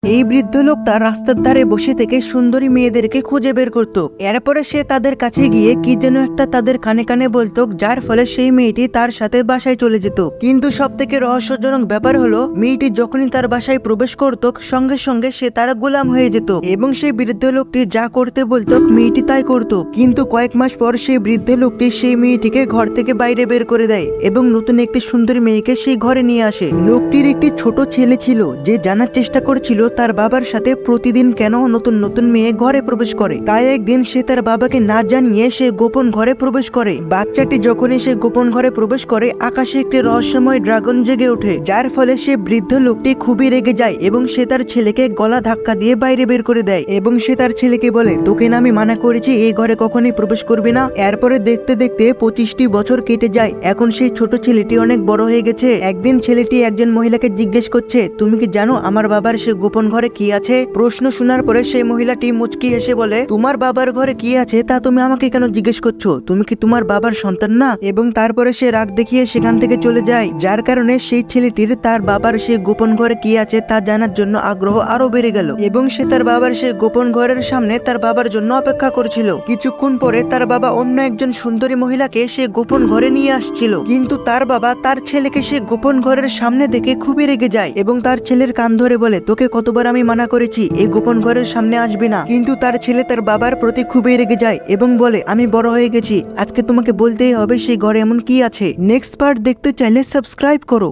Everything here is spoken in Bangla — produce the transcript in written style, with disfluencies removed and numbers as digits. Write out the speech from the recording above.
এই বৃদ্ধ লোকটা রাস্তার ধারে বসে থেকে সুন্দরী মেয়েদেরকে খুঁজে বের করত। এরপরে সে তাদের কাছে গিয়ে কি যেন একটা তাদের কানে কানে বলতো, যার ফলে সেই মেয়েটি তার সাথে বাসায় চলে যেত। কিন্তু সব থেকে রহস্যজনক ব্যাপার হলো, মেয়েটি যখনই তার বাসায় প্রবেশ করত সঙ্গে সঙ্গে সে তার গোলাম হয়ে যেত এবং সেই বৃদ্ধ লোকটি যা করতে বলতো মেয়েটি তাই করত। কিন্তু কয়েক মাস পর সেই বৃদ্ধ লোকটি সেই মেয়েটিকে ঘর থেকে বাইরে বের করে দেয় এবং নতুন একটি সুন্দরী মেয়েকে সেই ঘরে নিয়ে আসে। লোকটির একটি ছোট ছেলে ছিল যে জানার চেষ্টা করছিল তার বাবার সাথে প্রতিদিন কেন নতুন নতুন মেয়ে ঘরে প্রবেশ করে। তাই একদিন সে তার বাবাকে না জানিয়ে সে গোপন ঘরে প্রবেশ করে। বাচ্চাটি যখনই সে গোপন ঘরে প্রবেশ করে, আকাশে একটি রহস্যময় ড্রাগন জেগে ওঠে, যার ফলে সে বৃদ্ধ লোকটি খুবই রেগে যায় এবং সে তার ছেলেকে গলা ধাক্কা দিয়ে বাইরে বের করে দেয় এবং সে তার ছেলেকে বলে, তোকে না আমি মানা করেছি এই ঘরে কখনোই প্রবেশ করবি না। এরপরে দেখতে দেখতে 25টি বছর কেটে যায়। এখন সেই ছোট ছেলেটি অনেক বড় হয়ে গেছে। একদিন ছেলেটি একজন মহিলাকে জিজ্ঞেস করছে, তুমি কি জানো আমার বাবার সে গোপন ঘরে কি আছে? প্রশ্ন শোনার পরে সেই মহিলাটি মুচকি হেসে বলে, তোমার বাবার ঘরে কি আছে তা তুমি আমাকে কেন জিজ্ঞেস করছো? তুমি কি তোমার বাবার সন্তান না? এবং তারপরে সে রাগ দেখিয়ে সেখান থেকে চলে যায়, যার কারণে সেই ছেলেটির তার বাবার সে গোপন ঘরে কি আছে তা জানার জন্য আগ্রহ আরো বেড়ে গেল এবং সে তার বাবার সে গোপন ঘরের সামনে তার বাবার জন্য অপেক্ষা করছিল। কিছুক্ষণ পরে তার বাবা অন্য একজন সুন্দরী মহিলাকে সে গোপন ঘরে নিয়ে আসছিল, কিন্তু তার বাবা তার ছেলেকে সে গোপন ঘরের সামনে দেখে খুবই রেগে যায় এবং তার ছেলের কান ধরে বলে, তোকে কতবার আমি মানা করেছি এই গোপন ঘরের সামনে আসবি না। কিন্তু তার ছেলে তার বাবার প্রতি খুবই রেগে যায় এবং বলে, আমি বড় হয়ে গেছি, আজকে তোমাকে বলতেই হবে সেই ঘরে এমন কি আছে। নেক্সট পার্ট দেখতে চাইলে সাবস্ক্রাইব করো।